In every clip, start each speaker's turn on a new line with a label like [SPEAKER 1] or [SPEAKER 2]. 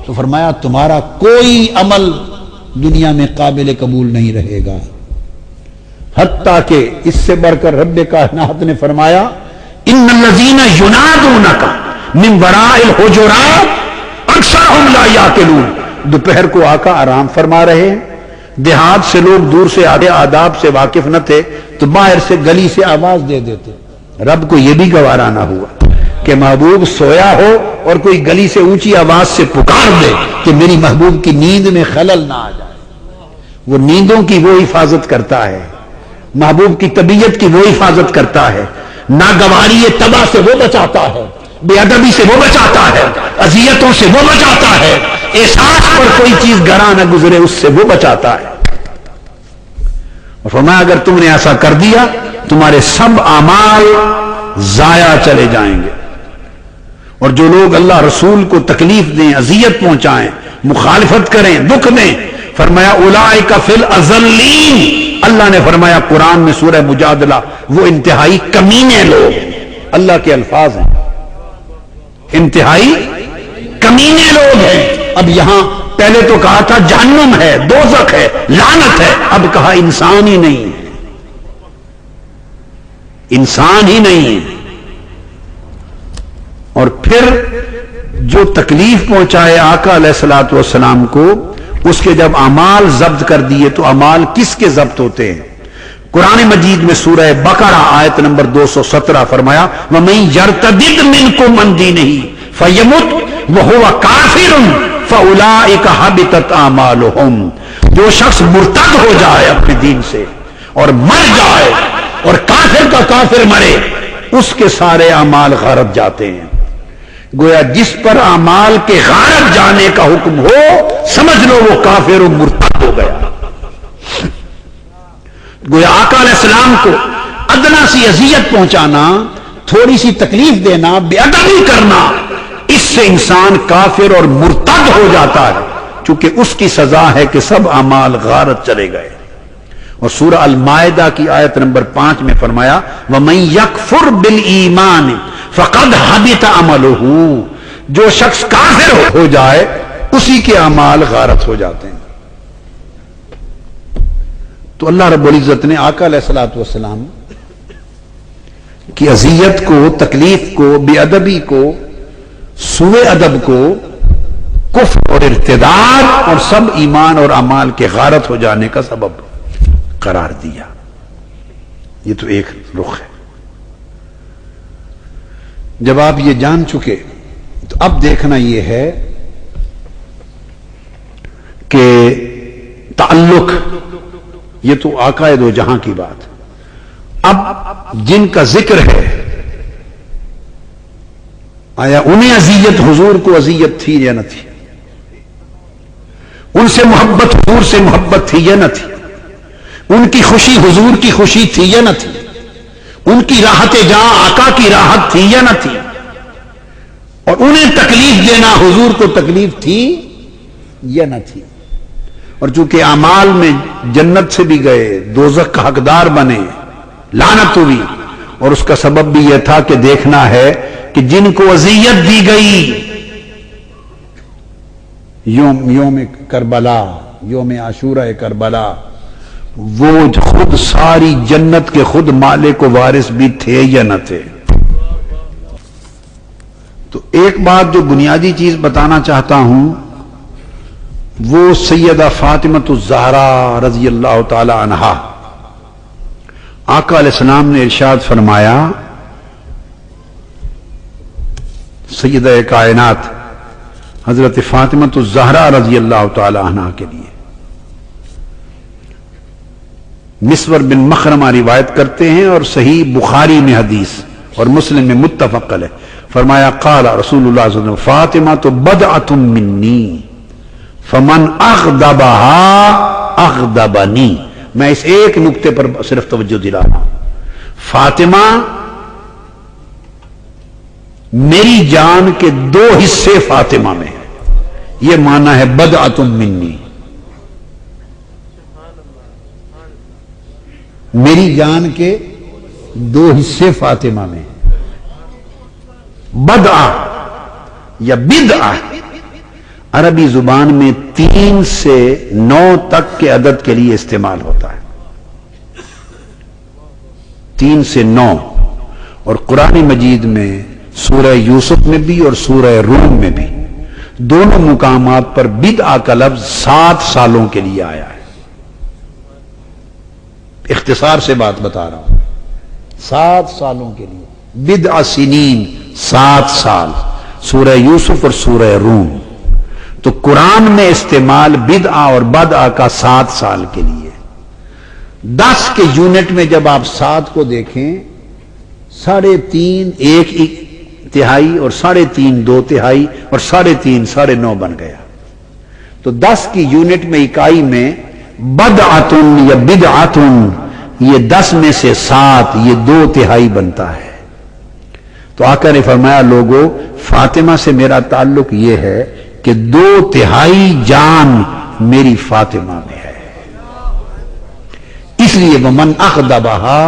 [SPEAKER 1] تو فرمایا تمہارا کوئی عمل دنیا میں قابل قبول نہیں رہے گا، حتیٰ کہ اس سے بڑھ کر رب کائنات نے فرمایا ان الذین ینادونک من وراء الحجرات اکثرهم لا یعقلون۔ دوپہر کو آقا آرام فرما رہے ہیں، دیہات سے لوگ دور سے آتے، آداب سے واقف نہ تھے تو باہر سے گلی سے آواز دے دیتے۔ رب کو یہ بھی گوارا نہ ہوا کہ محبوب سویا ہو اور کوئی گلی سے اونچی آواز سے پکار دے کہ میری محبوب کی نیند میں خلل نہ آ جائے۔ وہ نیندوں کی وہ حفاظت کرتا ہے، محبوب کی طبیعت کی وہ حفاظت کرتا ہے، ناگواری طبع سے وہ بچاتا ہے، بے ادبی سے وہ بچاتا ہے، اذیتوں سے وہ بچاتا ہے، احساس پر کوئی چیز گراں نہ گزرے اس سے وہ بچاتا ہے۔ اور فرمایا اگر تم نے ایسا کر دیا تمہارے سب اعمال ضائع چلے جائیں گے۔ اور جو لوگ اللہ رسول کو تکلیف دیں، اذیت پہنچائیں، مخالفت کریں، دکھ دیں، فرمایا اولئک فی الاذلین۔ اللہ نے فرمایا قرآن میں سورہ مجادلہ وہ انتہائی کمینے لوگ ہیں، اللہ کے الفاظ ہیں، انتہائی کمینے لوگ ہیں۔ اب یہاں پہلے تو کہا تھا جہنم ہے، دوزخ ہے، لعنت ہے، اب کہا انسان ہی نہیں ہے، انسان ہی نہیں ہے۔ اور پھر جو تکلیف پہنچائے آقا علیہ الصلوۃ والسلام کو، اس کے جب اعمال ضبط کر دیے تو اعمال کس کے ضبط ہوتے ہیں؟ قرآن مجید میں سورہ بقرہ آیت نمبر 217 فرمایا وَمَن يَرْتَدِدْ مِنْكُمْ عَنْ دِينِهِ فَيَمُتْ وَهُوَ كَافِرٌ فَأُولَئِكَ حَبِطَتْ أَعْمَالُهُمْ۔ جو شخص مرتد ہو جائے اپنے دین سے اور مر جائے اور کافر کا کافر مرے، اس کے سارے اعمال غارت جاتے ہیں۔ گویا جس پر اعمال کے غارت جانے کا حکم ہو سمجھ لو وہ کافر و مرتد ہو گیا۔ گویا آقا علیہ السلام کو ادنا سی اذیت پہنچانا، تھوڑی سی تکلیف دینا، بے ادبی کرنا، اس سے انسان کافر اور مرتد ہو جاتا ہے، چونکہ اس کی سزا ہے کہ سب اعمال غارت چلے گئے۔ اور سورہ المائدہ کی آیت نمبر 5 میں فرمایا وَمَن يَكْفُرْ بِالْإِيمَانِ فَقَدْ حَبِطَ عَمَلُهُ۔ جو شخص کافر ہو جائے اسی کے اعمال غارت ہو جاتے ہیں۔ تو اللہ رب العزت نے آقا علیہ الصلوۃ والسلام کی اذیت کو، تکلیف کو، بے ادبی کو، سوء ادب کو کفر اور ارتداد اور سب ایمان اور اعمال کے غارت ہو جانے کا سبب قرار دیا۔ یہ تو ایک رخ ہے۔ جب آپ یہ جان چکے تو اب دیکھنا یہ ہے کہ تعلق، یہ تو آقا دو جہاں کی بات، اب جن کا ذکر ہے آیا انہیں اذیت حضور کو اذیت تھی یا نہ تھی؟ ان سے محبت حضور سے محبت تھی یا نہ تھی؟ ان کی خوشی حضور کی خوشی تھی یا نہ تھی؟ ان کی راحت جہاں آقا کی راحت تھی یا نہ تھی؟ اور انہیں تکلیف دینا حضور کو تکلیف تھی یا نہ تھی؟ اور چونکہ اعمال میں جنت سے بھی گئے، دوزخ کا حقدار بنے، لعنت ہوئی، اور اس کا سبب بھی یہ تھا کہ دیکھنا ہے کہ جن کو اذیت دی گئی یوم کربلا، یوم عاشورہ کربلا، وہ خود ساری جنت کے خود مالک و وارث بھی تھے یا نہ تھے؟ تو ایک بات جو بنیادی چیز بتانا چاہتا ہوں وہ سیدہ فاطمہ الزہرا رضی اللہ تعالی عنہا، آقا علیہ السلام نے ارشاد فرمایا سیدہ کائنات حضرت فاطمہ الزہرا رضی اللہ تعالی عنہا کے لیے، مسور بن مخرمہ روایت کرتے ہیں اور صحیح بخاری میں حدیث اور مسلم میں متفق علیہ، فرمایا قال رسول اللہ صلی اللہ علیہ وسلم فاطمہ تو بدعۃ منی فمن اغضبها اغضبنی۔ میں اس ایک نقطے پر صرف توجہ دلا رہا ہوں، فاطمہ میری جان کے دو حصے فاطمہ میں ہیں، یہ معنی ہے بدعۃ منی، میری جان کے دو حصے فاطمہ میں ہیں۔ بدعہ یا بدعہ عربی زبان میں 3 سے 9 تک کے عدد کے لیے استعمال ہوتا ہے. 3 سے 9. اور قرآن مجید میں سورہ یوسف میں بھی اور سورہ روم میں بھی دونوں مقامات پر بدعہ کا لفظ 7 سالوں کے لیے آیا ہے. اختصار سے بات بتا رہا ہوں. 7 سالوں کے لیے بدع سنین، 7 سال، سورہ یوسف اور سورہ روم. تو قرآن میں استعمال بدعہ اور بدعہ کا 7 سال کے لیے. 10 کے یونٹ میں جب آپ 7 کو دیکھیں، 3.5 1 تہائی اور 3.5 2 تہائی اور 3.5 9.5 بن گیا. تو 10 کی یونٹ میں اکائی میں بدعتن یا بدعتن، یہ 10 میں سے 7، یہ 2 تہائی بنتا ہے. تو آقا نے فرمایا لوگوں، فاطمہ سے میرا تعلق یہ ہے کہ 2 تہائی جان میری فاطمہ میں ہے. اس لیے ومن اغضبہا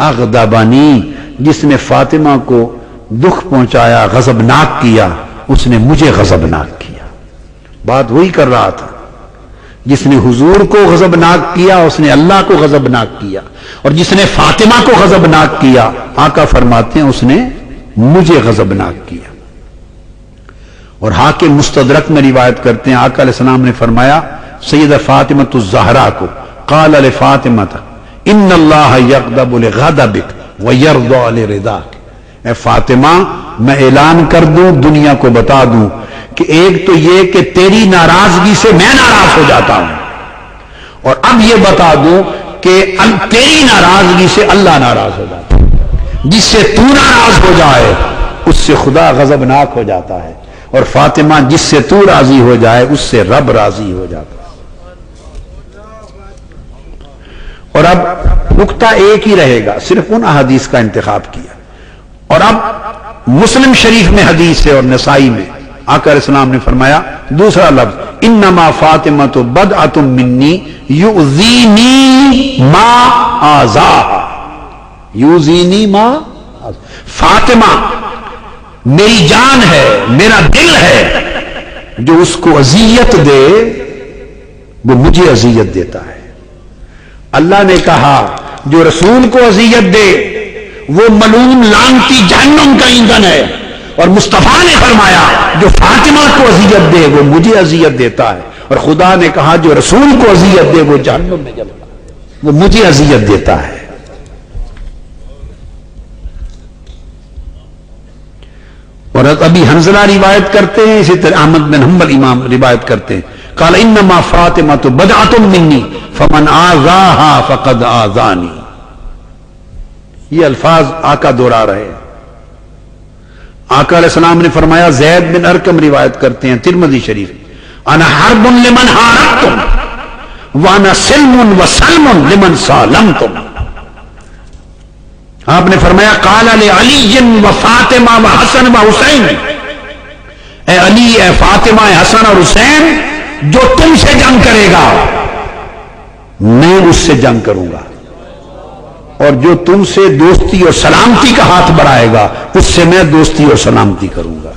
[SPEAKER 1] اغضبنی، جس نے فاطمہ کو دکھ پہنچایا، غضبناک کیا، اس نے مجھے غضبناک کیا. بات وہی کر رہا تھا. جس نے حضور کو غضبناک کیا اس نے اللہ کو غضبناک کیا، اور جس نے فاطمہ کو غضبناک کیا، آقا فرماتے ہیں اس نے مجھے غضبناک کیا. اور حاکم مستدرک میں روایت کرتے ہیں آقا علیہ السلام نے فرمایا سیدہ فاطمہ الزہرا کو، قال لفاطمہ ان اللہ یغضب لغضبک ویرضى لرضاک. اے فاطمہ، میں اعلان کر دوں، دنیا کو بتا دوں کہ ایک تو یہ کہ تیری ناراضگی سے میں ناراض ہو جاتا ہوں، اور اب یہ بتا دوں کہ تیری ناراضگی سے اللہ ناراض ہو جاتا ہے. جس سے تو ناراض ہو جائے اس سے خدا غضبناک ہو جاتا ہے، اور فاطمہ جس سے تو راضی ہو جائے اس سے رب راضی ہو جاتا ہے. اور اب نقطہ ایک ہی رہے گا، صرف ان احادیث کا انتخاب کیا. اور اب مسلم شریف میں حدیث ہے اور نسائی میں آقا علیہ السلام نے فرمایا دوسرا لفظ، انما فاطمۃ بدعۃ منی یؤذینی ما آذاہا. یؤذینی ما، فاطمہ میری جان ہے، میرا دل ہے، جو اس کو اذیت دے وہ مجھے اذیت دیتا ہے. اللہ نے کہا جو رسول کو اذیت دے وہ ملعون لعنتی جہنم کا ایندھن ہے، اور مصطفیٰ نے فرمایا جو فاطمہ کو اذیت دے وہ مجھے اذیت دیتا ہے. اور خدا نے کہا جو رسول کو اذیت دے وہ جہنم میں جلتا ہے، وہ مجھے اذیت دیتا ہے. اور ابھی حنظلہ روایت کرتے ہیں، اسی طرح احمد بن حنبل امام روایت کرتے ہیں قال انما فاطمۃ بدعۃ منی فمن آذاہا فقد آذانی. یہ الفاظ آقا دہرا رہے ہیں. آقا علیہ السلام نے فرمایا، زید بن ارقم روایت کرتے ہیں ترمذی شریف، انا حرب لمن حاربتم وانا سلم وسلم لمن سالمتم. آپ نے فرمایا قال لعلی وفاطمہ وحسن وحسین، اے علی، اے فاطمہ، اے حسن اور حسین، جو تم سے جنگ کرے گا میں اس سے جنگ کروں گا، اور جو تم سے دوستی اور سلامتی کا ہاتھ بڑھائے گا اس سے میں دوستی اور سلامتی کروں گا.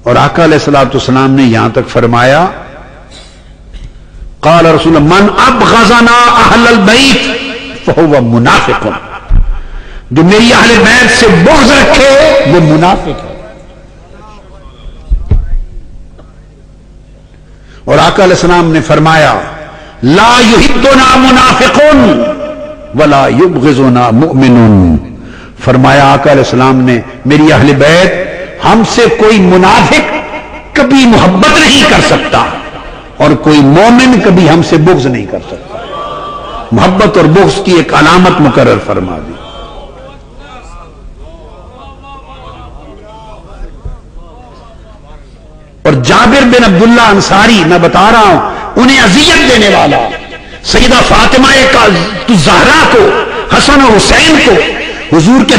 [SPEAKER 1] اور آقا علیہ الصلوۃ والسلام نے یہاں تک فرمایا قال رسول من ابغضنا اہل البیت فہو منافق، جو میری اہل بیت سے بغض رکھے وہ منافق ہے. اور آقا علیہ السلام نے فرمایا لا یحبنا منافق ولا یبغضنا مؤمن. فرمایا آقا علیہ السلام نے میری اہل بیت، ہم سے کوئی منافق کبھی محبت نہیں کر سکتا اور کوئی مومن کبھی ہم سے بغض نہیں کر سکتا. محبت اور بغض کی ایک علامت مقرر فرما دی. اور جابر بن عبداللہ انصاری، میں بتا رہا ہوں، انہیں اذیت دینے والا سیدہ فاطمہ الزہرا کو، حسن اور حسین کو حضور کے